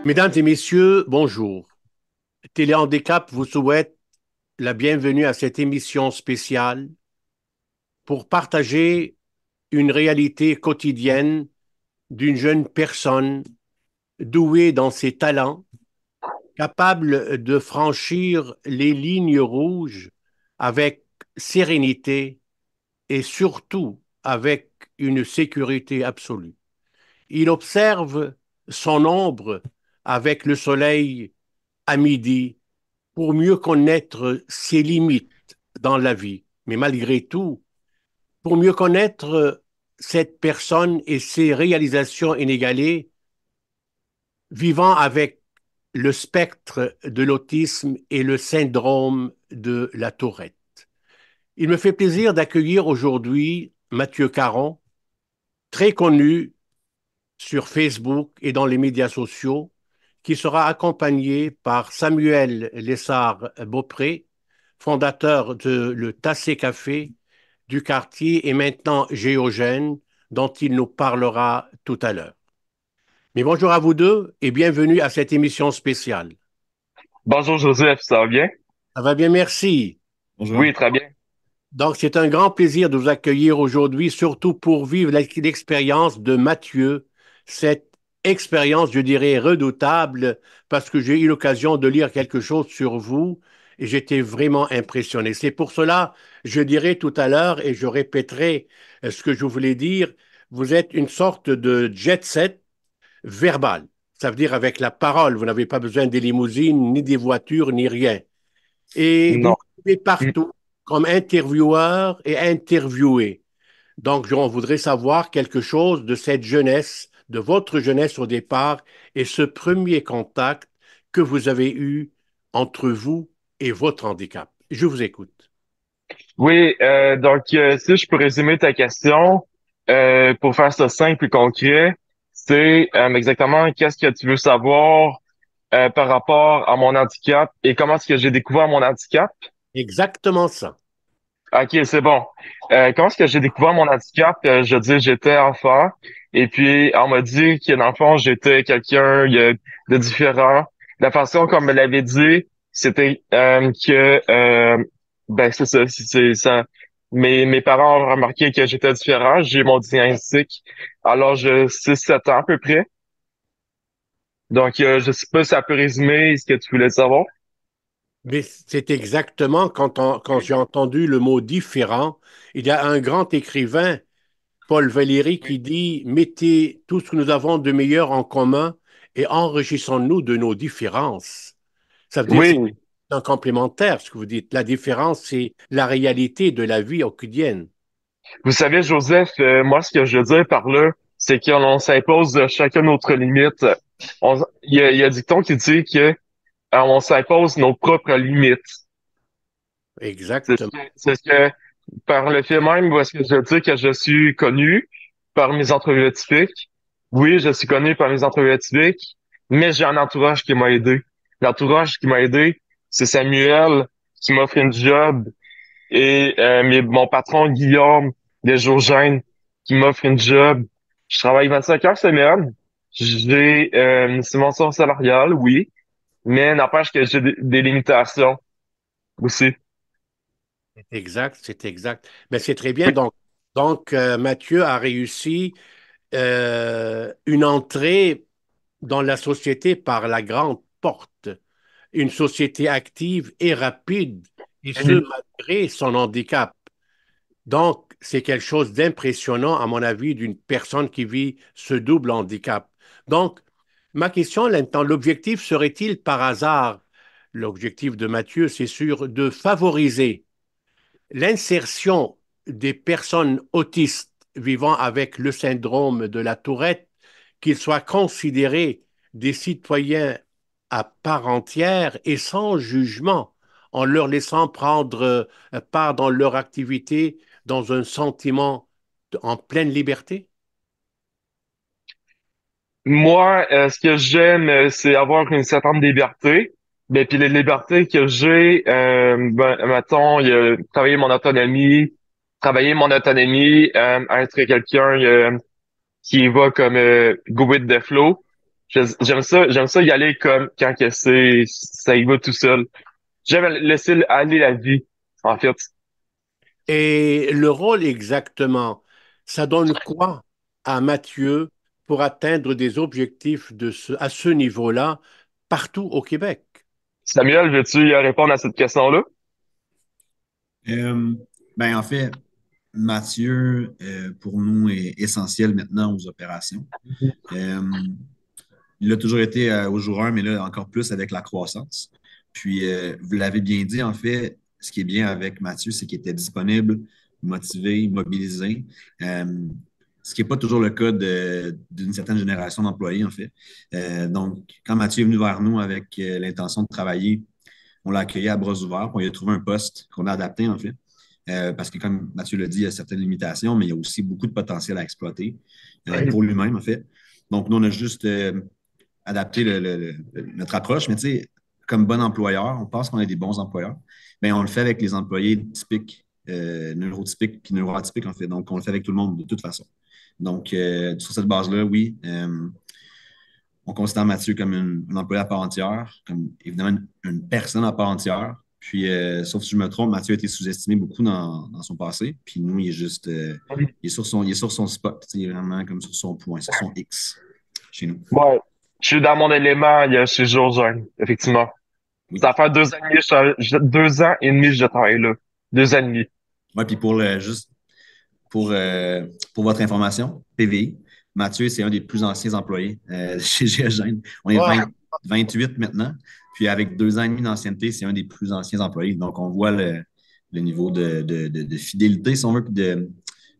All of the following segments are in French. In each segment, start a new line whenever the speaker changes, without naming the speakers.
Mesdames et messieurs, bonjour. Téléhandicap vous souhaite la bienvenue à cette émission spéciale pour partager une réalité quotidienne d'une jeune personne douée dans ses talents, capable de franchir les lignes rouges avec sérénité et surtout avec une sécurité absolue. Il observe son ombre avec le soleil à midi pour mieux connaître ses limites dans la vie. Mais malgré tout, pour mieux connaître cette personne et ses réalisations inégalées, vivant avec le spectre de l'autisme et le syndrome de la Tourette. Il me fait plaisir d'accueillir aujourd'hui Mathieu Caron, très connu sur Facebook et dans les médias sociaux, qui sera accompagné par Samuel Lessard-Beaupré, fondateur de le Tassé Café du quartier et maintenant Géogène, dont il nous parlera tout à l'heure. Mais bonjour à vous deux et bienvenue à cette émission spéciale.
Bonjour Joseph, ça va bien?
Ça va bien, merci.
Oui, très bien.
Donc, c'est un grand plaisir de vous accueillir aujourd'hui, surtout pour vivre l'expérience de Mathieu, cette expérience, je dirais, redoutable, parce que j'ai eu l'occasion de lire quelque chose sur vous et j'étais vraiment impressionné. C'est pour cela, je dirai tout à l'heure et je répéterai ce que je voulais dire, vous êtes une sorte de jet set verbal. Ça veut dire avec la parole, vous n'avez pas besoin des limousines, ni des voitures, ni rien. Et vous
Non.
vivez
Mm.
partout comme intervieweur et interviewé. Donc, on voudrait savoir quelque chose de cette jeunesse, de votre jeunesse au départ et ce premier contact que vous avez eu entre vous et votre handicap. Je vous écoute.
Oui, si je peux résumer ta question, pour faire ça simple et concret, c'est exactement qu'est-ce que tu veux savoir par rapport à mon handicap et comment est-ce que j'ai découvert mon handicap?
Exactement ça.
Ok, c'est bon. Comment est-ce que j'ai découvert mon handicap? Je dis j'étais enfant et puis on m'a dit que dans le fond j'étais quelqu'un de différent. La façon qu'on me l'avait dit, c'était ben c'est ça, c'est ça. Mes parents ont remarqué que j'étais différent. J'ai mon diagnostic à l'âge de 6-7 ans à peu près. Donc je sais pas si ça peut résumer ce que tu voulais savoir.
Mais c'est exactement quand j'ai entendu le mot différent, il y a un grand écrivain, Paul Valéry, qui dit, mettez tout ce que nous avons de meilleur en commun et enrichissons-nous de nos différences. Ça veut dire c'est
Oui,
un complémentaire, ce que vous dites. La différence, c'est la réalité de la vie quotidienne.
vous savez, Joseph, moi, ce que je veux dire par là, c'est qu'on s'impose chacun notre limite. Il y a un dicton qui dit que on s'impose nos propres limites.
Exactement.
C'est ce que, par le fait même, où est-ce que je dis que je suis connu par mes entrevues atypiques. Oui, je suis connu par mes entrevues atypiques, mais j'ai un entourage qui m'a aidé. L'entourage qui m'a aidé, c'est Samuel qui m'a offert une job et mon patron Guillaume Desjardins qui m'offre une job. Je travaille 25 heures semaine. J'ai une subvention salariale, oui, mais n'empêche que j'ai des limitations aussi.
C'est exact, c'est exact. Mais c'est très bien.
Oui,
Donc, Mathieu a réussi une entrée dans la société par la grande porte. Une société active et rapide, et ce,
oui.
malgré son handicap. Donc, c'est quelque chose d'impressionnant, à mon avis, d'une personne qui vit ce double handicap. Donc, ma question maintenant, l'objectif serait-il par hasard, l'objectif de Mathieu, c'est sûr, de favoriser l'insertion des personnes autistes vivant avec le syndrome de la Tourette, qu'ils soient considérés des citoyens à part entière et sans jugement, en leur laissant prendre part dans leur activité dans un sentiment en pleine liberté?
Moi, ce que j'aime, c'est avoir une certaine liberté. Ben, puis les libertés que j'ai, mettons, il y a travailler mon autonomie, être quelqu'un qui va comme go with the flow. J'aime ça y aller comme quand que ça y va tout seul. J'aime laisser aller la vie, en fait.
Et le rôle exactement, ça donne quoi à Mathieu pour atteindre des objectifs à ce niveau-là partout au Québec?
Samuel, veux-tu y répondre à cette question-là?
Euh, ben, en fait, Mathieu, pour nous, est essentiel maintenant aux opérations. Euh, il a toujours été au jour 1, mais là, encore plus avec la croissance. Puis, vous l'avez bien dit, en fait, ce qui est bien avec Mathieu, c'est qu'il était disponible, motivé, mobilisé. Euh, Ce qui n'est pas toujours le cas d'une certaine génération d'employés, en fait. Donc, quand Mathieu est venu vers nous avec l'intention de travailler, on l'a accueilli à bras ouverts, puis on lui a trouvé un poste qu'on a adapté, en fait. Parce que, comme Mathieu l'a dit, il y a certaines limitations, mais il y a aussi beaucoup de potentiel à exploiter
Oui.
pour lui-même, en fait. Donc, nous, on a juste adapter notre approche. Mais tu sais, comme bon employeur, on pense qu'on est des bons employeurs. Mais on le fait avec les employés typiques, neurotypiques puis neuroatypiques, en fait. Donc, on le fait avec tout le monde de toute façon. Donc, sur cette base-là, oui, on considère Mathieu comme un employé à part entière, comme évidemment une personne à part entière. Puis, sauf si je me trompe, Mathieu a été sous-estimé beaucoup dans son passé. Puis nous, il est juste, il est sur son spot, il est vraiment comme sur son point, sur son X chez nous.
Ouais. Je suis dans mon élément, il y a chez Georges, effectivement.
Oui.
Ça fait 2 ans et demi, 2 ans et demi, je travaille là. 2 ans et demi.
Ouais, puis juste pour votre information, PVI, Mathieu, c'est un des plus anciens employés chez Géogène. On est
Wow.
28 maintenant. Puis avec 2 ans et demi d'ancienneté, c'est un des plus anciens employés. Donc, on voit le niveau de fidélité, si on veut, puis de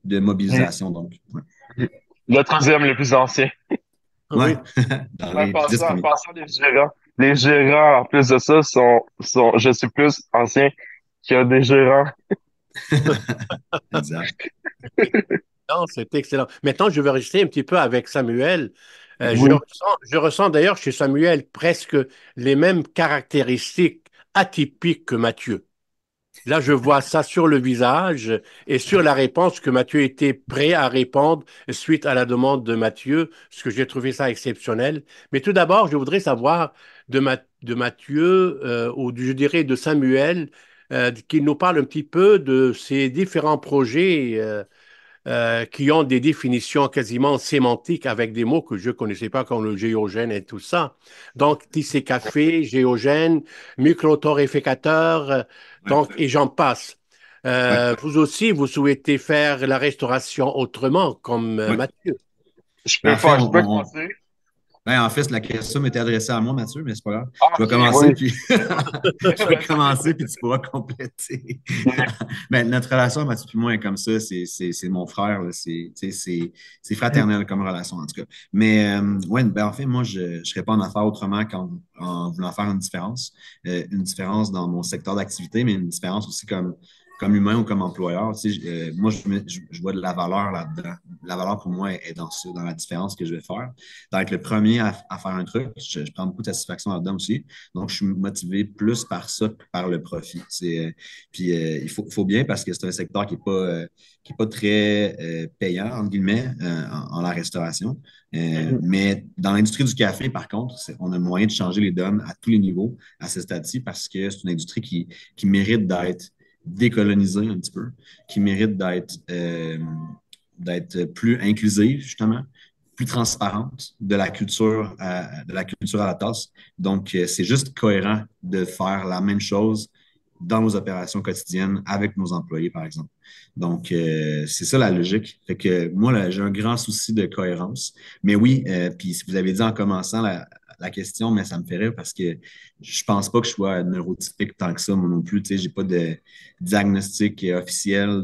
Mm.
mobilisation. Donc, ouais.
Le troisième, le plus ancien.
Ouais.
Oui.
Dans
Ouais,
les 10 premiers.
passant les gérants. Les gérants, en plus de ça, je suis plus ancien que des gérants.
Exact.
Non, c'est excellent. Maintenant, je vais rester un petit peu avec Samuel.
Oui.
Je ressens d'ailleurs chez Samuel presque les mêmes caractéristiques atypiques que Mathieu. Là, je vois ça sur le visage et sur la réponse que Mathieu était prêt à répondre suite à la demande de Mathieu, ce que j'ai trouvé ça exceptionnel. Mais tout d'abord, je voudrais savoir de Mathieu, ou je dirais de Samuel, qu'il nous parle un petit peu de ses différents projets qui ont des définitions quasiment sémantiques avec des mots que je ne connaissais pas, comme le géogène et tout ça. Donc, tissé café, géogène, microtorréficateur,
Ouais.
donc, et j'en passe.
Ouais.
Vous aussi, vous souhaitez faire la restauration autrement, comme
Ouais.
Mathieu.
Ben, en fait,
Je peux commencer?
ben, en fait, la question m'était adressée à moi, Mathieu, mais c'est pas grave.
Ah,
Je vais
ok,
commencer,
oui.
puis je vais commencer, puis tu pourras compléter. Ben, notre relation, Mathieu et moi, est comme ça. C'est mon frère. Là. C'est fraternel comme relation, en tout cas. Mais ouais, ben, en fait, moi, je ne serais pas en affaires autrement qu'en voulant faire une différence. Une différence dans mon secteur d'activité, mais une différence aussi comme humain ou comme employeur. Tu sais, moi, je vois de la valeur là-dedans. La valeur pour moi est dans ça, dans la différence que je vais faire. D'être le premier à faire un truc, je prends beaucoup de satisfaction là-dedans aussi. Donc, je suis motivé plus par ça que par le profit. Puis, il faut bien parce que c'est un secteur qui est pas très payant, entre guillemets, en la restauration. Mais dans l'industrie du café, par contre, on a moyen de changer les donnes à tous les niveaux à ce stade-ci parce que c'est une industrie qui mérite d'être décolonisée un petit peu, qui mérite d'être plus inclusive, justement, plus transparente de la culture à la tasse. Donc, c'est juste cohérent de faire la même chose dans nos opérations quotidiennes avec nos employés, par exemple. Donc, c'est ça la logique. Fait que moi, là, j'ai un grand souci de cohérence. Mais oui, puis si vous avez dit en commençant la question, mais ça me fait rire parce que je pense pas que je sois neurotypique tant que ça, moi non plus. Tu sais, j'ai pas de diagnostic officiel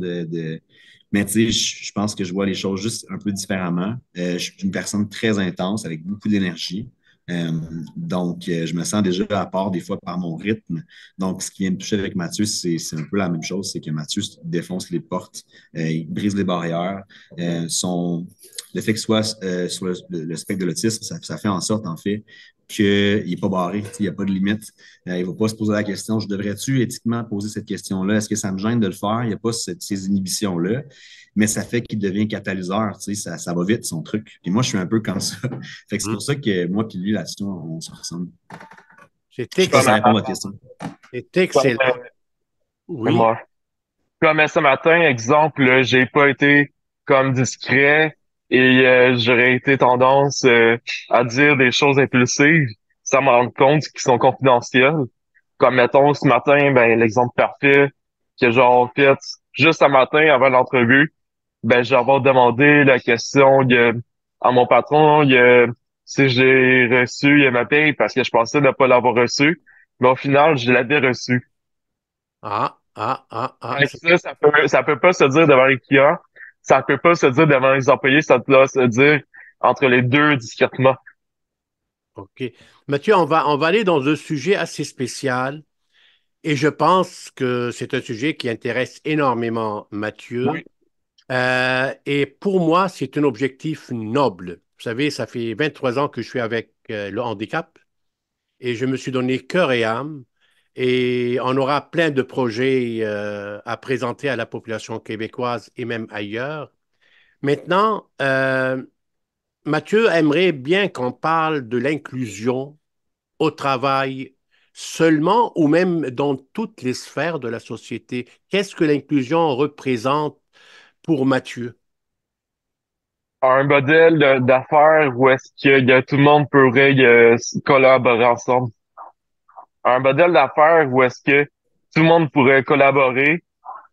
mais tu sais, je pense que je vois les choses juste un peu différemment. Je suis une personne très intense avec beaucoup d'énergie. Euh, donc, je me sens déjà à part des fois par mon rythme. Donc, ce qui vient me toucher avec Mathieu, c'est un peu la même chose. C'est que Mathieu défonce les portes, il brise les barrières. le fait qu'il soit sur le spectre de l'autisme, ça fait en sorte, en fait, qu'il n'est pas barré, il n'y a pas de limite. Il ne va pas se poser la question, je devrais-tu éthiquement poser cette question-là? Est-ce que ça me gêne de le faire? Il n'y a pas ces inhibitions-là, mais ça fait qu'il devient catalyseur, ça va vite, son truc. Et moi, je suis un peu comme ça. Fait que c'est
Hmm.
pour ça que moi et lui, là-dessus, on se ressemble.
C'est
Je sais pas si ça
Comme,
répond à
excellent.
votre question.
C'est
comme,
excellent. Oui.
moi. Comme ce matin, exemple, j'ai pas été comme discret et j'aurais été tendance à dire des choses impulsives sans me rendre compte qu'ils sont confidentielles. Comme mettons ce matin, ben l'exemple parfait que j'ai fait juste ce matin avant l'entrevue, ben j'ai avoir demandé la question à mon patron si j'ai reçu ma paye parce que je pensais ne pas l'avoir reçu, mais au final je l'avais reçu.
Ah, ah, ah, ah.
Fait que ça peut pas se dire devant les clients, ça peut pas se dire devant les employés, ça doit se dire entre les deux discrètement.
OK. Mathieu, on va aller dans un sujet assez spécial et je pense que c'est un sujet qui intéresse énormément Mathieu.
Oui.
Et pour moi, c'est un objectif noble. Vous savez, ça fait 23 ans que je suis avec le handicap et je me suis donné cœur et âme. Et on aura plein de projets à présenter à la population québécoise et même ailleurs. Maintenant, Mathieu aimerait bien qu'on parle de l'inclusion au travail seulement ou même dans toutes les sphères de la société. Qu'est-ce que l'inclusion représente pour Mathieu?
Un modèle d'affaires où est-ce que tout le monde pourrait collaborer ensemble. Un modèle d'affaires où est-ce que tout le monde pourrait collaborer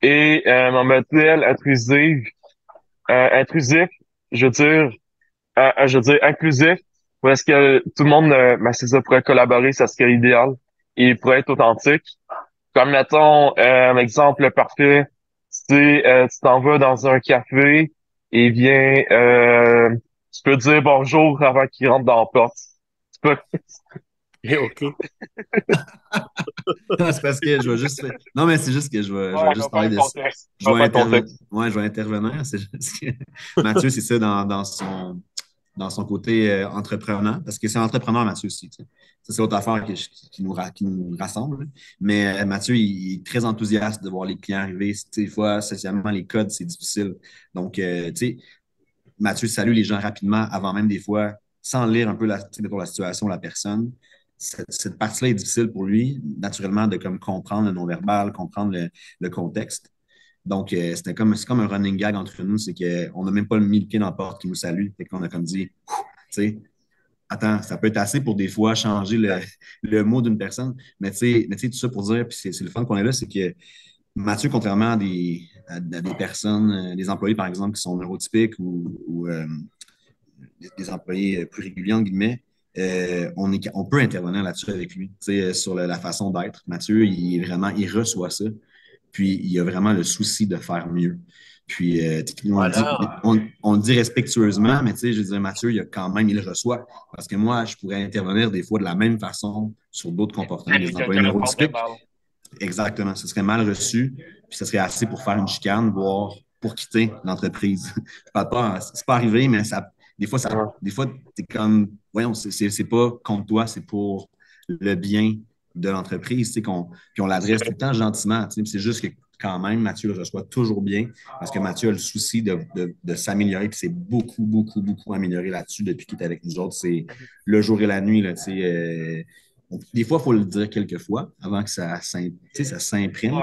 et un modèle intrusif, je veux dire, je veux dire inclusif, où est-ce que tout le monde, ben, c'est ça, pourrait collaborer, ça serait idéal et pourrait être authentique. Comme mettons, un exemple parfait, c'est tu t'en vas dans un café et viens, tu peux dire bonjour avant qu'il rentre dans la porte. Tu peux,
OK.
Non, c'est parce que je vais juste. Non, mais c'est juste que je vais
je
juste
vais faire
parler
le
de ça.
contexte. Je
Je
vais
vais
faire le
intervenir.
contexte.
Ouais, je vais intervenir. C'est juste que Mathieu, c'est ça dans son côté entrepreneur, parce que c'est un entrepreneur, Mathieu aussi. Tu sais. Ça, c'est l'autre affaire qui nous rassemble. Mais Mathieu, il est très enthousiaste de voir les clients arriver. Tu sais, des fois, spécialement les codes, c'est difficile. Donc, tu sais, Mathieu salue les gens rapidement avant même des fois, sans lire un peu la situation de la personne. Cette partie-là est difficile pour lui, naturellement, de comme comprendre le non-verbal, comprendre le contexte. Donc, c'est comme un running gag entre nous, c'est qu'on n'a même pas mis le pied dans la porte qui nous salue. Fait qu'on a comme dit, tu sais, attends, ça peut être assez pour des fois changer le mot d'une personne. Mais tu sais, tout ça pour dire, puis c'est le fun qu'on est là, c'est que Mathieu, contrairement à des personnes, des employés, par exemple, qui sont neurotypiques ou des employés plus réguliers, en guillemets, on peut intervenir là-dessus avec lui, tu sais, sur la façon d'être. Mathieu, il reçoit ça, puis il a vraiment le souci de faire mieux. Puis,
Voilà.
on le dit respectueusement, mais tu sais, je veux dire, Mathieu, il le reçoit. Parce que moi, je pourrais intervenir des fois de la même façon sur d'autres comportements des
Que
employés
le prendrait
neurotypiques.
mal.
Exactement. Ce serait mal reçu, puis ce serait assez pour faire une chicane, voire pour quitter l'entreprise. Je parle pas, c'est pas arrivé, mais
Ouais.
des fois, t'es comme, voyons, c'est pas contre toi, c'est pour le bien de l'entreprise, tu sais, puis on l'adresse tout le temps gentiment, tu sais, c'est juste que quand même, Mathieu le reçoit toujours bien parce que Mathieu a le souci de s'améliorer, puis c'est beaucoup, beaucoup, beaucoup amélioré là-dessus depuis qu'il est avec nous autres. C'est le jour et la nuit, là, tu sais. Des fois, il faut le dire quelques fois avant que ça s'imprime,
Ouais.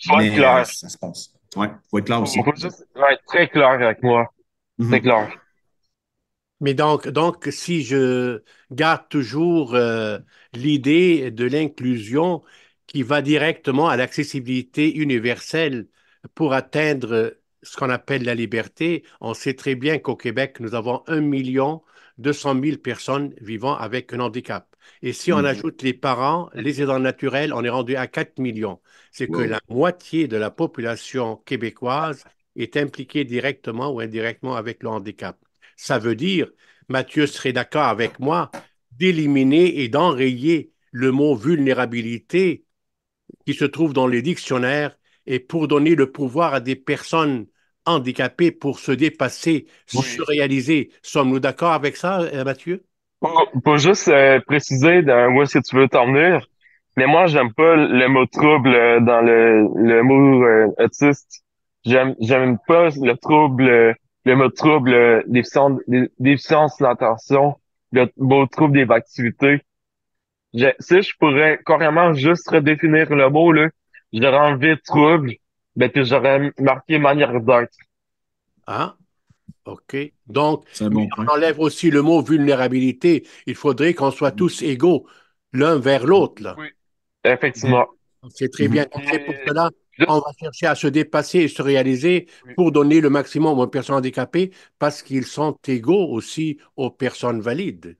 Faut être
mais
clair.
ça se passe. Ouais, il faut être clair aussi.
Faut juste être très clair avec moi. Très
Mhm.
clair.
Mais donc, si je garde toujours l'idée de l'inclusion qui va directement à l'accessibilité universelle pour atteindre ce qu'on appelle la liberté, on sait très bien qu'au Québec, nous avons 1 200 000 personnes vivant avec un handicap. Et si on
Mhm.
ajoute les parents, les aidants naturels, on est rendu à 4 millions. C'est que
Wow.
la moitié de la population québécoise est impliquée directement ou indirectement avec le handicap. Ça veut dire, Mathieu serait d'accord avec moi, d'éliminer et d'enrayer le mot vulnérabilité qui se trouve dans les dictionnaires et pour donner le pouvoir à des personnes handicapé pour se dépasser, se
Oui.
réaliser. Sommes-nous d'accord avec ça, Mathieu?
Pour juste préciser où est-ce que tu veux t'en venir, mais moi, j'aime pas le mot trouble dans le mot autiste. J'aime pas le trouble, le mot trouble, déficience d'attention, le mot trouble des activités. Si je pourrais carrément juste redéfinir le mot, là, j'aurais enlevé trouble, ben, puis j'aurais marqué manière d'être.
Ah, OK. Donc,
C'est un
mais
bon point.
on enlève aussi le mot vulnérabilité. Il faudrait qu'on soit
Mhm.
tous égaux l'un vers l'autre, là.
Oui.
Mhm.
Effectivement.
C'est très bien.
Mhm.
Donc,
Puis,
c'est pour cela on
juste,
va chercher à se dépasser et se réaliser
oui.
pour donner le maximum aux personnes handicapées parce qu'ils sont égaux aussi aux personnes valides.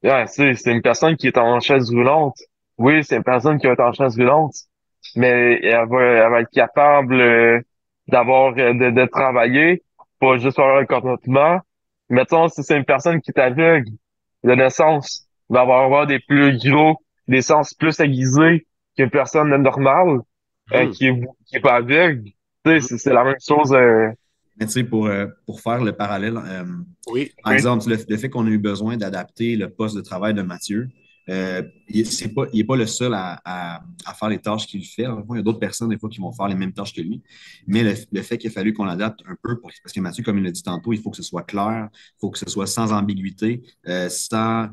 Ouais, c'est une personne qui est en chaise roulante. Oui, c'est une personne qui va être en chaise roulante, mais elle va être capable de travailler, pas juste avoir un contentement. Mettons, si c'est une personne qui est aveugle de naissance, elle va avoir des plus gros, des sens plus aiguisés qu'une personne normale
Hmm,
qui est pas aveugle. Tu sais,
hmm.
c'est la même chose.
Mais tu sais, pour faire le parallèle,
Oui,
par
Oui,
exemple, le fait qu'on a eu besoin d'adapter le poste de travail de Mathieu, il n'est pas le seul à faire les tâches qu'il fait. En fond, il y a d'autres personnes, des fois, qui vont faire les mêmes tâches que lui. Mais le fait qu'il a fallu qu'on l'adapte un peu, parce que Mathieu, comme il l'a dit tantôt, il faut que ce soit clair, il faut que ce soit sans ambiguïté, sans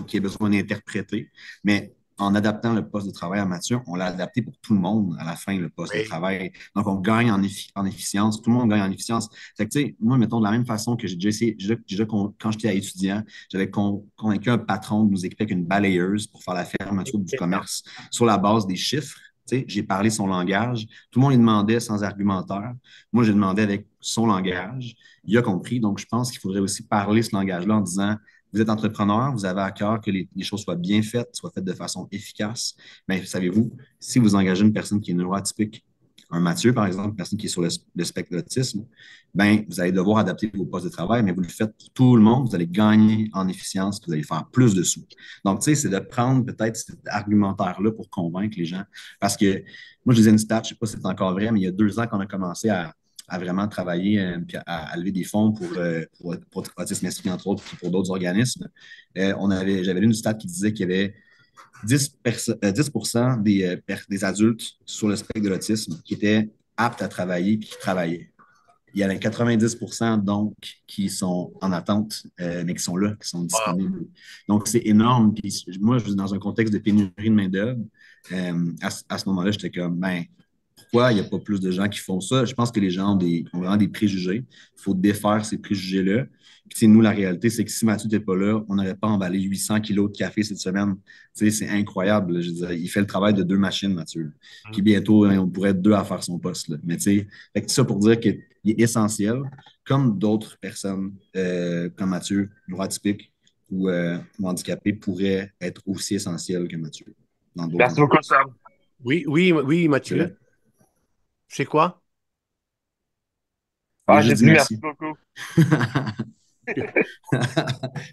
qu'il y ait besoin d'interpréter. Mais en adaptant le poste de travail à Mathieu, on l'a adapté pour tout le monde à la fin, le poste de
oui,
travail. Donc, on gagne en efficience. Tout le monde gagne en efficience. Fait que, tu sais, moi, mettons, de la même façon que j'ai déjà essayé, quand j'étais étudiant, j'avais convaincu un patron de nous équiper avec une balayeuse pour faire la fermeture du
c'est ça.
commerce sur la base des chiffres. Tu sais, j'ai parlé son langage. Tout le monde lui demandait sans argumentaire. Moi, j'ai demandé avec son langage. Il a compris. Donc, je pense qu'il faudrait aussi parler ce langage-là en disant, vous êtes entrepreneur, vous avez à cœur que les choses soient bien faites, soient faites de façon efficace. Mais savez-vous, si vous engagez une personne qui est neuroatypique, un Mathieu, par exemple, une personne qui est sur le spectre de l'autisme, ben, vous allez devoir adapter vos postes de travail, mais vous le faites pour tout le monde, vous allez gagner en efficience, vous allez faire plus de sous. Donc, tu sais, c'est de prendre peut-être cet argumentaire-là pour convaincre les gens. Parce que moi, je disais une stat, je ne sais pas si c'est encore vrai, mais il y a 2 ans qu'on a commencé à vraiment travailler puis à lever des fonds pour Autisme Esprit, entre autres, puis pour d'autres organismes. J'avais lu une stat qui disait qu'il y avait 10% des adultes sur le spectre de l'autisme qui étaient aptes à travailler et qui travaillaient. Il y en a 90% donc qui sont en attente, mais qui sont là, qui sont
Wow.
disponibles. Donc, c'est énorme. Puis moi, je suis dans un contexte de pénurie de main-d'œuvre. À ce moment-là, j'étais comme, ben, pourquoi il n'y a pas plus de gens qui font ça? Je pense que les gens ont vraiment des préjugés. Il faut défaire ces préjugés-là. Puis, nous, la réalité, c'est que si Mathieu n'était pas là, on n'aurait pas emballé 800 kilos de café cette semaine. C'est incroyable. Là. Je veux dire, il fait le travail de 2 machines, Mathieu. Puis bientôt, on pourrait être 2 à faire son poste. Là. Mais tu sais, ça pour dire qu'il est essentiel, comme d'autres personnes, comme Mathieu, neuroatypiques ou handicapés, pourraient être aussi essentiels que Mathieu dans d'autres
merci beaucoup,
entreprises.
Sam.
Oui, oui, oui,
C'est vrai.
Mathieu. C'est quoi?
Il a
Ah, j'ai
juste dit
dit merci
merci.
beaucoup.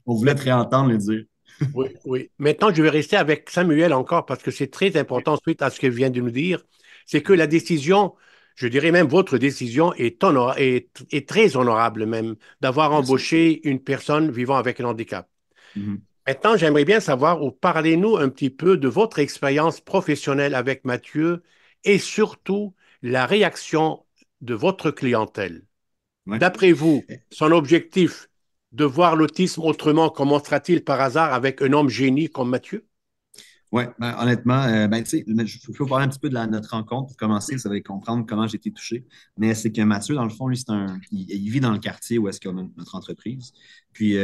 On voulait te réentendre le dire.
Oui, oui. Maintenant, je vais rester avec Samuel encore parce que c'est très
Oui,
important suite à ce qu'il vient de nous dire. C'est que la décision, je dirais même votre décision, est très honorable même d'avoir
Merci.
embauché une personne vivant avec un handicap.
Mhm.
Maintenant, j'aimerais bien savoir, ou parlez-nous un petit peu de votre expérience professionnelle avec Mathieu et surtout la réaction de votre clientèle.
Ouais.
D'après vous, son objectif de voir l'autisme autrement commencera-t-il par hasard avec un homme génie comme Mathieu?
Ouais, ben, honnêtement, ben, tu sais, je peux parler un petit peu de notre rencontre pour commencer, vous allez comprendre comment j'ai été touché. Mais c'est que Mathieu, dans le fond, lui, il vit dans le quartier où est-ce qu'on a notre entreprise. Puis,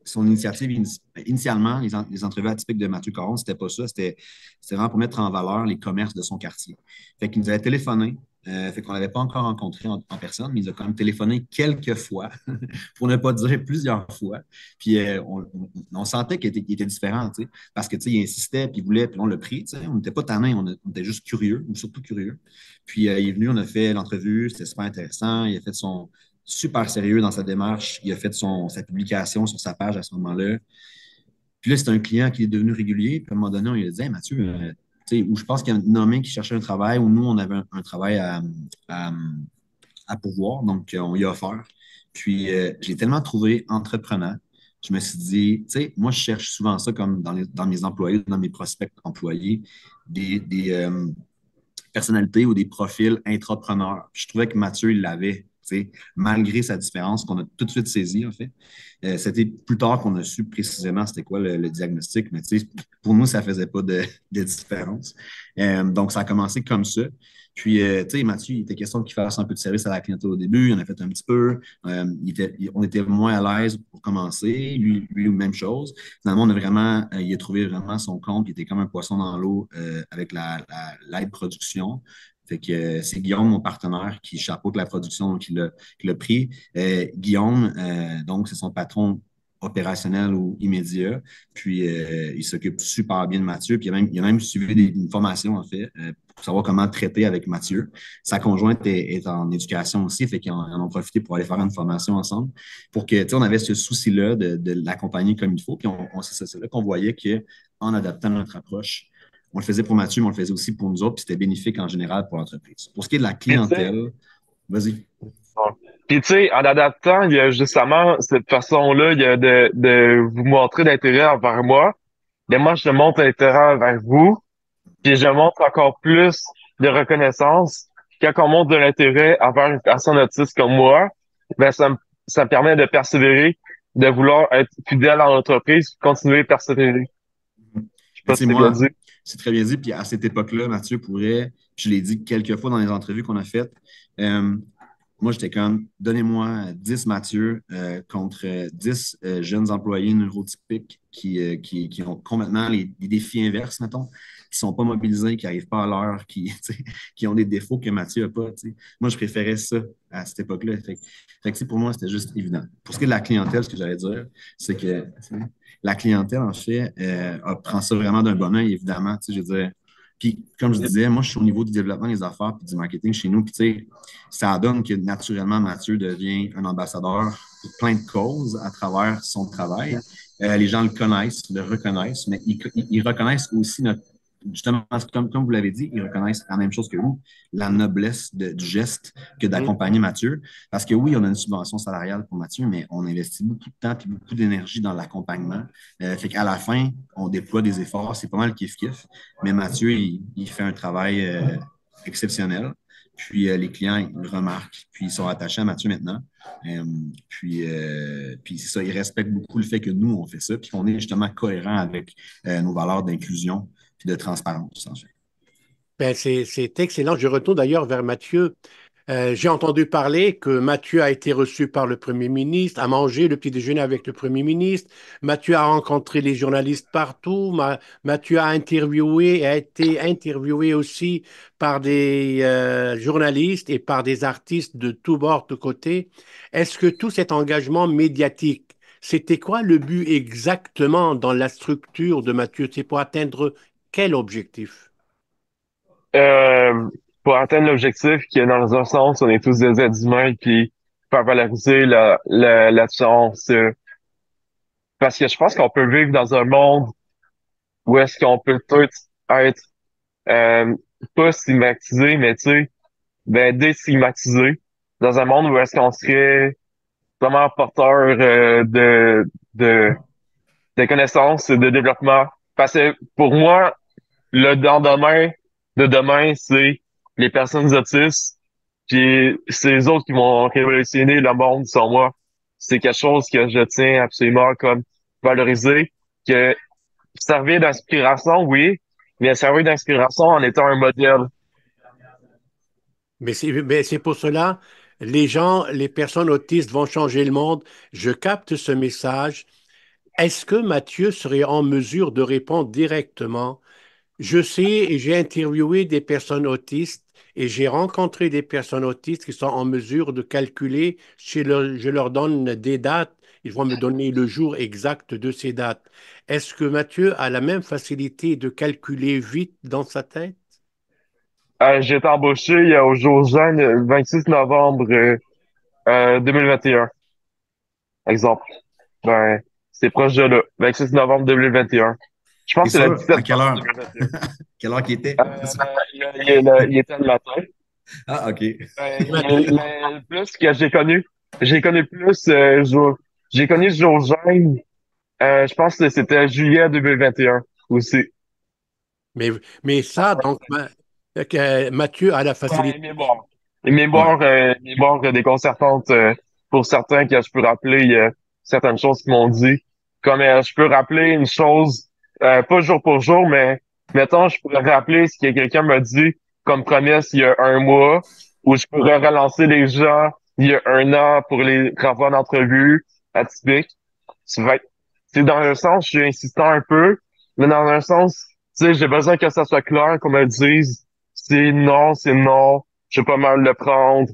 son initiative, initialement, les entrevues atypiques de Mathieu Caron, c'était pas ça, c'était vraiment pour mettre en valeur les commerces de son quartier. Fait qu'il nous avait téléphoné, fait qu'on l'avait pas encore rencontré en personne, mais il a quand même téléphoné quelques fois, pour ne pas dire plusieurs fois. Puis, on sentait qu'il était différent, tu sais. Parce que, tu sais, il insistait, puis il voulait, puis on l'a pris, tu sais. On n'était pas tannés, on était juste curieux, ou surtout curieux. Puis il est venu, on a fait l'entrevue, c'était super intéressant. Il a fait son super sérieux dans sa démarche. Il a fait sa publication sur sa page à ce moment-là. Puis là, c'est un client qui est devenu régulier. Puis à un moment donné, on lui a dit, hey, Mathieu, tu sais, où je pense qu'il y a un nommé qui cherchait un travail, où nous, on avait un travail à pourvoir. Donc, on y a offert. Puis, j'ai tellement trouvé entreprenant. Je me suis dit, tu sais, moi, je cherche souvent ça comme dans mes employés, dans mes prospects employés, des personnalités ou des profils intrapreneurs. Je trouvais que Mathieu, il l'avait, tu sais, malgré sa différence qu'on a tout de suite saisi, en fait. C'était plus tard qu'on a su précisément c'était quoi le diagnostic, mais tu sais, pour nous, ça ne faisait pas de différence. Donc, ça a commencé comme ça. Puis, tu sais, Mathieu, il était question qu'il fasse un peu de service à la clientèle au début. Il en a fait un petit peu. On était moins à l'aise pour commencer. Lui, même chose. Finalement, il a trouvé vraiment son compte. Il était comme un poisson dans l'eau avec l'aide production. Fait que c'est Guillaume, mon partenaire, qui chapeaute la production, qui l'a pris. Guillaume, donc, c'est son patron opérationnel ou immédiat. Puis, il s'occupe super bien de Mathieu. Puis, il a même suivi une formation, en fait, pour savoir comment traiter avec Mathieu. Sa conjointe est en éducation aussi, fait qu'ils en ont profité pour aller faire une formation ensemble. Pour que, tu sais, on avait ce souci-là de l'accompagner comme il faut. Puis, c'est là qu'on voyait qu'en adaptant notre approche, on le faisait pour Mathieu, mais on le faisait aussi pour nous autres, puis c'était bénéfique en général pour l'entreprise. Pour ce qui est de la
Puis, tu sais,
clientèle, vas-y.
puis, tu sais, en adaptant, il y a justement cette façon-là, il y a de vous montrer d'intérêt envers moi. Mais moi, je montre l'intérêt envers vous, puis je montre encore plus de reconnaissance. Quand on montre de l'intérêt envers une personne autiste comme moi, ben ça me permet de persévérer, de vouloir être fidèle à l'entreprise, continuer à persévérer. Je sais
Mais
pas
tu
si
sais,
c'est bien
moi,
dit.
c'est très bien dit. Puis à cette époque-là, Mathieu pourrait, je l'ai dit quelques fois dans les entrevues qu'on a faites, euh, moi, j'étais comme, donnez-moi 10 Mathieu contre 10 jeunes employés neurotypiques qui ont complètement les défis inverses, mettons, qui sont pas mobilisés, qui n'arrivent pas à l'heure, tu sais, qui ont des défauts que Mathieu n'a pas. Tu sais. Moi, je préférais ça à cette époque-là. Fait que, tu sais, pour moi, c'était juste évident. Pour ce qui est de la clientèle, ce que j'allais dire, c'est que la clientèle, en fait, prend ça vraiment d'un bon œil, évidemment. Tu sais, je veux dire, puis, comme je disais, moi, je suis au niveau du développement des affaires puis du marketing chez nous. Puis, tu sais, ça donne que naturellement, Mathieu devient un ambassadeur pour plein de causes à travers son travail. Les gens le connaissent, le reconnaissent, mais ils reconnaissent aussi justement, comme vous l'avez dit, ils reconnaissent la même chose que vous, la noblesse du geste que
Mhm.
d'accompagner Mathieu. Parce que oui, on a une subvention salariale pour Mathieu, mais on investit beaucoup de temps et beaucoup d'énergie dans l'accompagnement. Fait qu'à la fin, on déploie des efforts, c'est pas mal kiff-kiff, mais Mathieu, il fait un travail exceptionnel. Puis les clients, ils le remarquent, puis ils sont attachés à Mathieu maintenant. Euh, puis c'est ça, ils respectent beaucoup le fait que nous, on fait ça, puis qu'on est justement cohérent avec nos valeurs d'inclusion puis de transparence, en fait.
Ben, c'est excellent. Je retourne d'ailleurs vers Mathieu. J'ai entendu parler que Mathieu a été reçu par le Premier ministre, a mangé le petit déjeuner avec le Premier ministre. Mathieu a rencontré les journalistes partout. Mathieu a interviewé, a été interviewé aussi par des journalistes et par des artistes de tous bords, de côtés. Est-ce que tout cet engagement médiatique, c'était quoi le but exactement dans la structure de Mathieu? C'est pour atteindre quel objectif?
Euh, pour atteindre l'objectif qui est dans un sens, on est tous des êtres humains qui faire valoriser la chance. Parce que je pense qu'on peut vivre dans un monde où est-ce qu'on peut tout être euh, pas stigmatisé, mais tu sais, ben déstigmatisé. Dans un monde où est-ce qu'on serait vraiment porteur de, de connaissances, de développement. Parce que pour moi, le lendemain de demain, c'est les personnes autistes, puis c'est les autres qui vont révolutionner le monde sans moi. C'est quelque chose que je tiens absolument comme valoriser, que servir d'inspiration, oui, mais servir d'inspiration en étant un modèle.
Mais c'est pour cela, les gens, les personnes autistes vont changer le monde. Je capte ce message. Est-ce que Mathieu serait en mesure de répondre directement? Je sais et j'ai interviewé des personnes autistes et j'ai rencontré des personnes autistes qui sont en mesure de calculer. Je leur donne des dates. Ils vont me donner le jour exact de ces dates. Est-ce que Mathieu a la même facilité de calculer vite dans sa tête?
J'ai été embauché au jour J le 26 novembre 2021. Exemple. Ben, c'est proche de là. 26 novembre 2021. Je
T'es
pense que c'est le
sûr?
17
À quelle
novembre
heure?
2021.
Quelle heure qu'il était?
Euh, il était le matin.
Ah, OK.
Mathieu,
Mais le plus que j'ai connu plus, j'ai connu Josène, je pense que c'était juillet 2021 aussi.
mais, mais ça, donc, Mathieu a la
Ouais,
facilité.
mémoire. Et
Ouais.
mémoire déconcertante pour certains que je peux rappeler certaines choses qu'ils m'ont dit. Comme je peux rappeler une chose, pas jour pour jour, mais mettons, je pourrais rappeler ce que quelqu'un m'a dit comme promesse il y a un mois, ou je pourrais relancer les gens il y a un an pour les renvoyer en entrevue atypique. C'est vrai. C'est dans un sens, je suis insistant un peu, mais dans un sens, tu sais, j'ai besoin que ça soit clair, qu'on me dise c'est non, je vais pas mal le prendre.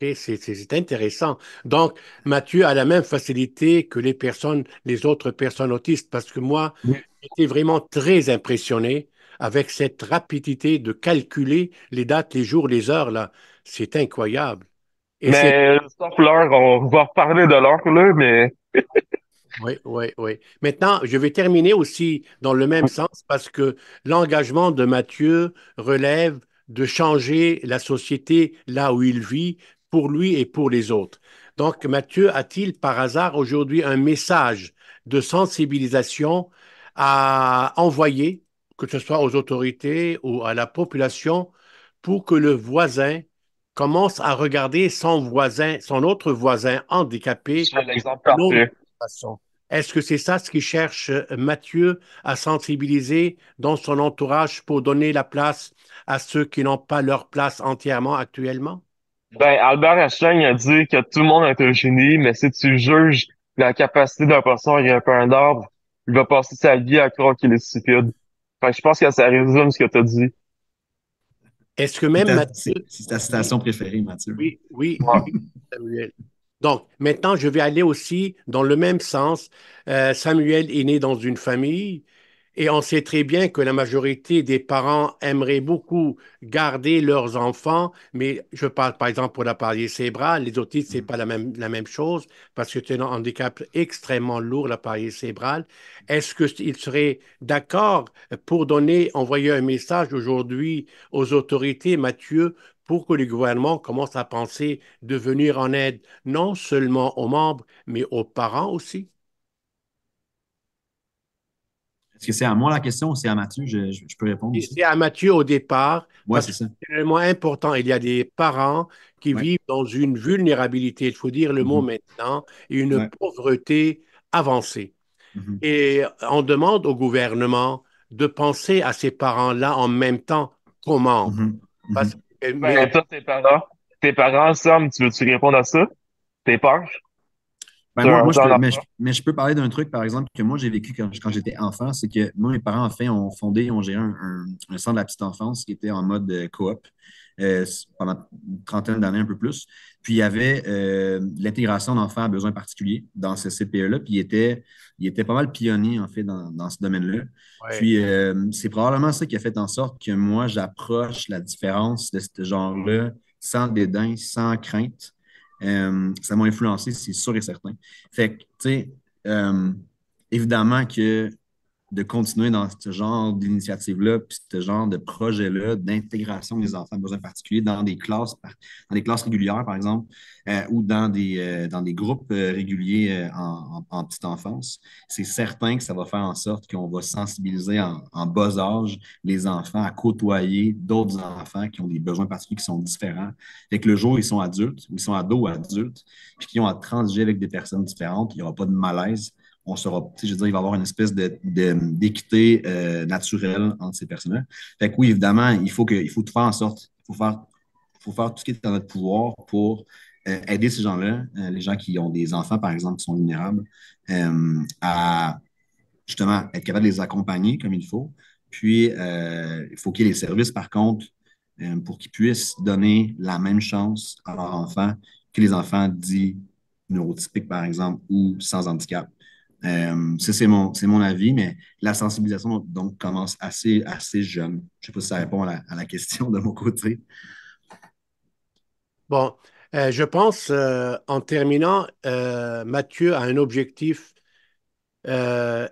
Et c'est intéressant. Donc, Mathieu a la même facilité que les autres personnes autistes, parce que moi,
Oui.
j'étais vraiment très impressionné avec cette rapidité de calculer les dates, les jours, les heures, là. C'est incroyable. Et c'est
Mais sauf l'heure, on va reparler de l'heure, là, mais
Oui, oui, oui. Maintenant, je vais terminer aussi dans le même sens parce que l'engagement de Mathieu relève de changer la société là où il vit pour lui et pour les autres. Donc, Mathieu a-t-il par hasard aujourd'hui un message de sensibilisation à envoyer, que ce soit aux autorités ou à la population, pour que le voisin commence à regarder son voisin, son autre voisin handicapé
c'est l'exemple
d'une autre
parfait.
façon. Est-ce que c'est ça ce qu'il cherche Mathieu à sensibiliser dans son entourage pour donner la place à ceux qui n'ont pas leur place entièrement actuellement?
Ben, Albert Einstein a dit que tout le monde est un génie, mais si tu juges la capacité d'un poisson à grimper un arbre, il va passer sa vie à croire qu'il est stupide. Fait que je pense que ça résume ce que tu as dit.
Est-ce que même Mathieu,
C'est ta
oui,
citation préférée, Mathieu.
oui, oui,
Ouais.
oui, Samuel. Donc, maintenant, je vais aller aussi dans le même sens. Samuel est né dans une famille et on sait très bien que la majorité des parents aimeraient beaucoup garder leurs enfants, mais je parle par exemple pour la paralysie cérébrale. Les autistes, c'est pas la même chose parce que c'est un handicap extrêmement lourd, la paralysie cérébrale. Est-ce qu'il serait d'accord pour envoyer un message aujourd'hui aux autorités, Mathieu, pour que le gouvernement commence à penser de venir en aide non seulement aux membres, mais aux parents aussi?
Est-ce que c'est à moi la question ou c'est à Mathieu? Je peux répondre
Et
aussi.
c'est à Mathieu au départ,
Ouais,
parce
c'est
que
ça.
c'est vraiment important. Il y a des parents qui
Ouais.
vivent dans une vulnérabilité, il faut dire le mot
Mhm.
maintenant, et une
Ouais.
pauvreté avancée.
Mhm.
Et on demande au gouvernement de penser à ces parents-là en même temps qu'aux membres.
Mhm.
Parce
Mhm.
que,
Ben, toi, tes parents, Sam, tu veux-tu répondre à ça? Tes peurs?
Ben,
Tu as
moi, je
un
peux,
enfant?
mais je peux parler d'un truc, par exemple, que moi, j'ai vécu quand j'étais enfant. C'est que moi, mes parents, en fait, ont géré un centre de la petite enfance qui était en mode coop pendant une trentaine d'années, un peu plus. Puis, il y avait l'intégration d'enfants à besoins particuliers dans ce CPE-là. Puis, il était pas mal pionnier, en fait, dans ce domaine-là.
ouais,
Puis, c'est probablement ça qui a fait en sorte que moi, j'approche la différence de ce genre-là sans dédain, sans crainte. Ça m'a influencé, c'est sûr et certain. Fait que, tu sais, euh, évidemment que de continuer dans ce genre d'initiative-là, puis ce genre de projet-là, d'intégration des enfants à besoins particuliers dans des classes régulières, par exemple, ou dans des groupes réguliers en petite enfance, c'est certain que ça va faire en sorte qu'on va sensibiliser en bas âge les enfants à côtoyer d'autres enfants qui ont des besoins particuliers qui sont différents. Fait que le jour où ils sont adultes, ou ils sont ados ou adultes, puis qui ont à transiger avec des personnes différentes, il n'y aura pas de malaise. On sera, je veux dire, il va y avoir une espèce d'équité naturelle entre ces personnes-là. Fait que oui, évidemment, il faut tout faire en sorte, faut faire tout ce qui est dans notre pouvoir pour aider ces gens-là, les gens qui ont des enfants, par exemple, qui sont vulnérables, à justement être capable de les accompagner comme il faut. Puis, il faut qu'il y ait des services, par contre, pour qu'ils puissent donner la même chance à leurs enfants que les enfants dits neurotypiques, par exemple, ou sans handicap. Ça, c'est mon avis, mais la sensibilisation donc commence assez jeune. Je ne sais pas si ça répond à la question de mon côté.
bon, je pense, en terminant, Mathieu a un objectif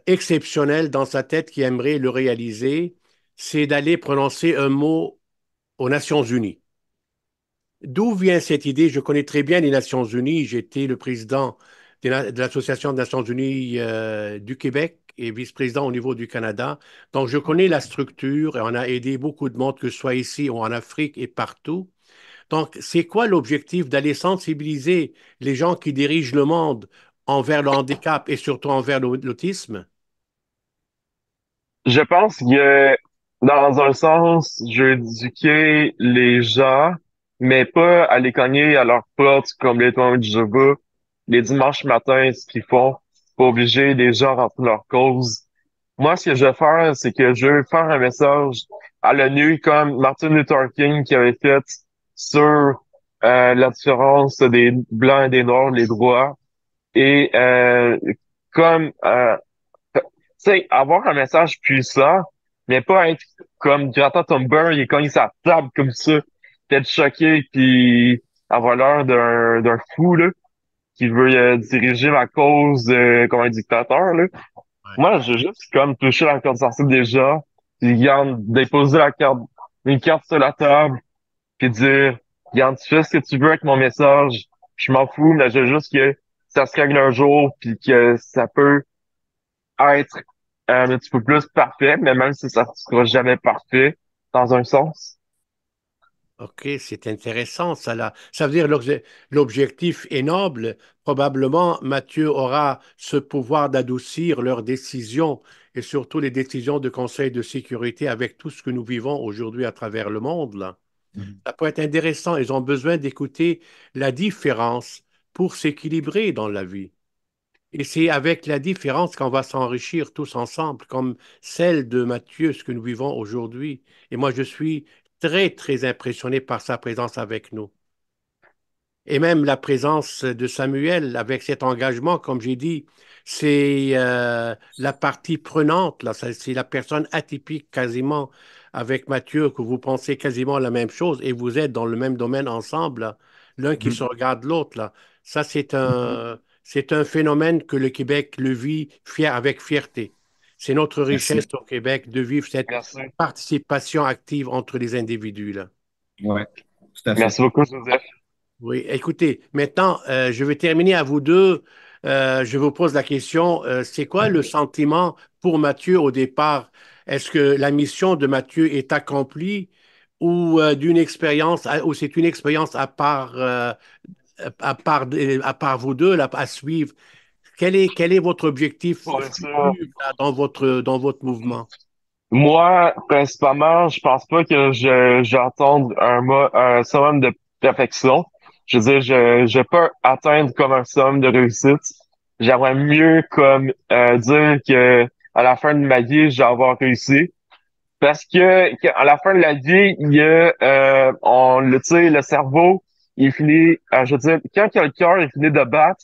exceptionnel dans sa tête qui aimerait le réaliser, c'est d'aller prononcer un mot aux Nations Unies. D'où vient cette idée? Je connais très bien les Nations Unies. J'étais le président de l'Association des Nations Unies du Québec et vice-président au niveau du Canada. Donc, je connais la structure et on a aidé beaucoup de monde, que ce soit ici ou en Afrique et partout. Donc, c'est quoi l'objectif d'aller sensibiliser les gens qui dirigent le monde envers le handicap et surtout envers l'autisme?
Je pense que dans un sens, je veux éduquer les gens, mais pas à les cogner à leur porte comme les témoins de Jéhovah. Les dimanches matins, ce qu'ils font, pas obliger les gens à rentrer leur cause. Moi, ce que je vais faire, c'est que je vais faire un message à l'ONU comme Martin Luther King qui avait fait sur la différence des blancs et des noirs, les droits. Et comme sais, avoir un message puissant, mais pas être comme Greta Thunberg, il cogne sa table comme ça, être choqué puis avoir l'air d'un fou là, qui veut diriger ma cause comme un dictateur là.
Ouais.
Moi, je veux juste comme toucher la corde sensible des gens, puis regarde, déposer une carte sur la table, puis dire, regarde, tu fais ce que tu veux avec mon message, je m'en fous, mais je veux juste que ça se règle un jour, puis que ça peut être un petit peu plus parfait, mais même si ça ne sera jamais parfait, dans un sens.
OK, c'est intéressant, ça là. Ça veut dire l'objectif est noble. Probablement, Mathieu aura ce pouvoir d'adoucir leurs décisions et surtout les décisions de Conseil de sécurité avec tout ce que nous vivons aujourd'hui à travers le monde, là.
Mhm.
Ça peut être intéressant. Ils ont besoin d'écouter la différence pour s'équilibrer dans la vie. Et c'est avec la différence qu'on va s'enrichir tous ensemble, comme celle de Matthieu, ce que nous vivons aujourd'hui. Et moi, je suis très, très impressionné par sa présence avec nous. Et même la présence de Samuel avec cet engagement, comme j'ai dit, c'est la partie prenante, là. C'est la personne atypique quasiment avec Mathieu, que vous pensez quasiment la même chose et vous êtes dans le même domaine ensemble, là. L'un qui se
Mhm.
regarde l'autre, là. Ça, c'est un phénomène que le Québec le vit avec fierté. C'est notre richesse
Merci.
au Québec de vivre cette
Merci.
participation active entre les individus, là.
Ouais, tout à fait.
Merci beaucoup, Joseph.
Oui, écoutez, maintenant, je vais terminer à vous deux. Je vous pose la question, c'est quoi le sentiment pour Mathieu au départ? Est-ce que la mission de Mathieu est accomplie ou ou c'est une expérience à part vous deux là, à suivre? Quel est votre objectif
Pour ça,
futur là, dans votre mouvement?
moi, principalement, je pense pas que je vais attendre un summum de perfection. Je veux dire, je vais pas atteindre comme un summum de réussite. J'aimerais mieux comme dire que à la fin de ma vie, je vais avoir réussi. Parce que à la fin de la vie, il y a tu sais, le cerveau, il finit, je veux dire, quand que le cœur il finit de battre,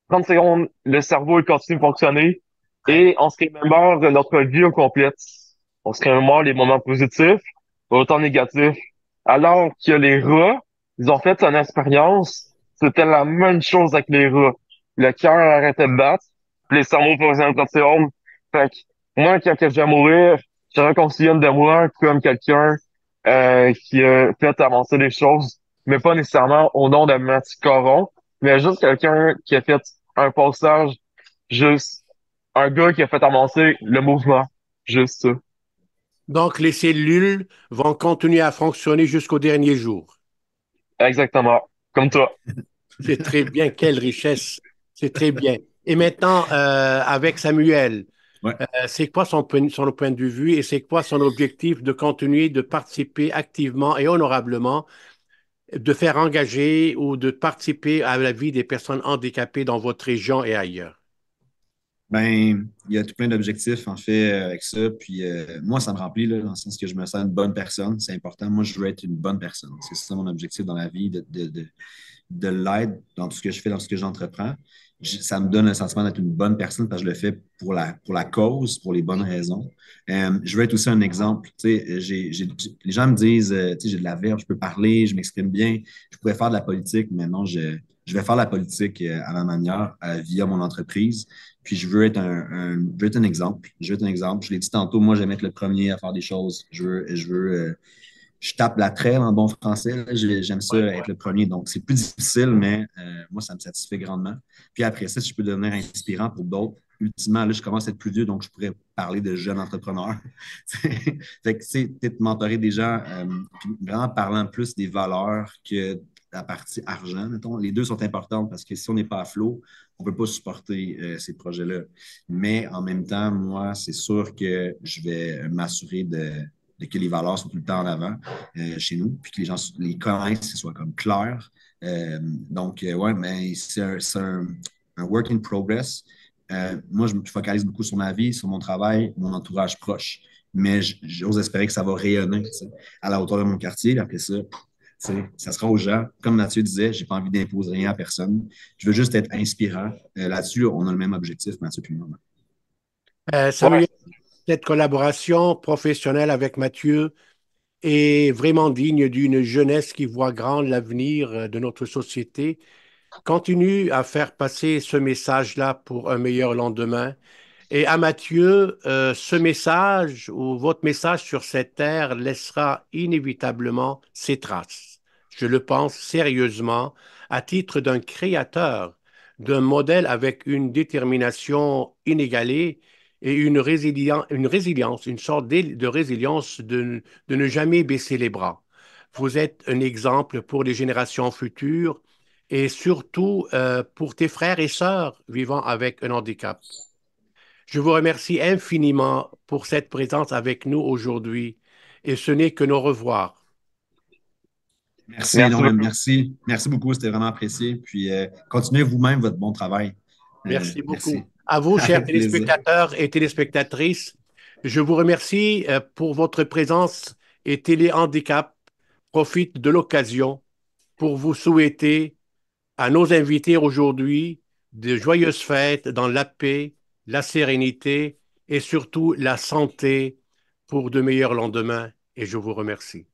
30 secondes, le cerveau il continue de fonctionner
Ouais.
et on se remémore de notre vie au complète. On se remémore les moments positifs, autant négatifs. Alors que les rats, ils ont fait une expérience, c'était la même chose avec les rats. Le cœur arrêtait de battre, puis les cerveaux fonctionnaient 30 secondes. Fait que moi, quand que je vais mourir, j'aimerais qu'on se souvienne de moi comme quelqu'un qui a fait avancer les choses, mais pas nécessairement au nom de Mathieu Caron, mais juste quelqu'un qui a fait un passage, juste un gars qui a fait avancer le mouvement. Juste ça.
Donc, les cellules vont continuer à fonctionner jusqu'au dernier jour.
Exactement. Comme toi.
C'est très bien, quelle richesse. C'est très bien. Et maintenant, avec Samuel,
Ouais.
c'est quoi son point de vue et c'est quoi son objectif de continuer de participer activement et honorablement, de faire engager ou de participer à la vie des personnes handicapées dans votre région et ailleurs?
Ben, il y a tout plein d'objectifs, en fait, avec ça. Puis moi, ça me remplit, là, dans le sens que je me sens une bonne personne. C'est important. Moi, je veux être une bonne personne. C'est ça mon objectif dans la vie, de l'aide dans tout ce que je fais, dans tout ce que j'entreprends. Ça me donne le sentiment d'être une bonne personne parce que je le fais pour la cause, pour les bonnes raisons. Je veux être aussi un exemple. Tu sais, les gens me disent, tu sais, j'ai de la verve, je peux parler, je m'exprime bien, je pourrais faire de la politique, mais non, je vais faire de la politique à ma manière, via mon entreprise. Puis je veux être je veux être un exemple. Je veux être un exemple. Je l'ai dit tantôt, moi, j'aime être le premier à faire des choses. Je veux je tape la traîne en bon français. Là. J'aime ça être le premier. Donc, c'est plus difficile, mais moi, ça me satisfait grandement. Puis après ça, si je peux devenir inspirant pour d'autres, ultimement, là, je commence à être plus vieux, donc je pourrais parler de jeunes entrepreneurs. Fait que, tu sais, peut-être mentorer des gens, puis vraiment parlant plus des valeurs que la partie argent, mettons. Les deux sont importantes parce que si on n'est pas à flot, on ne peut pas supporter ces projets-là. Mais en même temps, moi, c'est sûr que je vais m'assurer de que les valeurs sont tout le temps en avant chez nous, puis que les gens les connaissent, que ce soit comme clair. Ouais, mais un work in progress. Moi, je me focalise beaucoup sur ma vie, sur mon travail, mon entourage proche. Mais j'ose espérer que ça va rayonner à la hauteur de mon quartier. Après ça, ça sera aux gens. Comme Mathieu disait, j'ai pas envie d'imposer rien à personne. Je veux juste être inspirant. Là-dessus, on a le même objectif, Mathieu et moi.
Samuel, cette collaboration professionnelle avec Mathieu est vraiment digne d'une jeunesse qui voit grand l'avenir de notre société. Continue à faire passer ce message-là pour un meilleur lendemain. Et à Mathieu, ce message ou votre message sur cette terre laissera inévitablement ses traces. Je le pense sérieusement, à titre d'un créateur, d'un modèle avec une détermination inégalée et une sorte de résilience de ne jamais baisser les bras. Vous êtes un exemple pour les générations futures et surtout pour tes frères et sœurs vivant avec un handicap. Je vous remercie infiniment pour cette présence avec nous aujourd'hui et ce n'est que nos revoirs.
Merci,
Merci
énormément.
beaucoup.
Merci. Merci beaucoup. C'était vraiment apprécié. Puis, continuez vous-même votre bon travail.
Merci beaucoup.
Merci.
À vous, chers
Avec plaisir.
téléspectateurs et téléspectatrices, je vous remercie pour votre présence et Téléhandicap profite de l'occasion pour vous souhaiter à nos invités aujourd'hui de joyeuses fêtes dans la paix, la sérénité et surtout la santé pour de meilleurs lendemains. Et je vous remercie.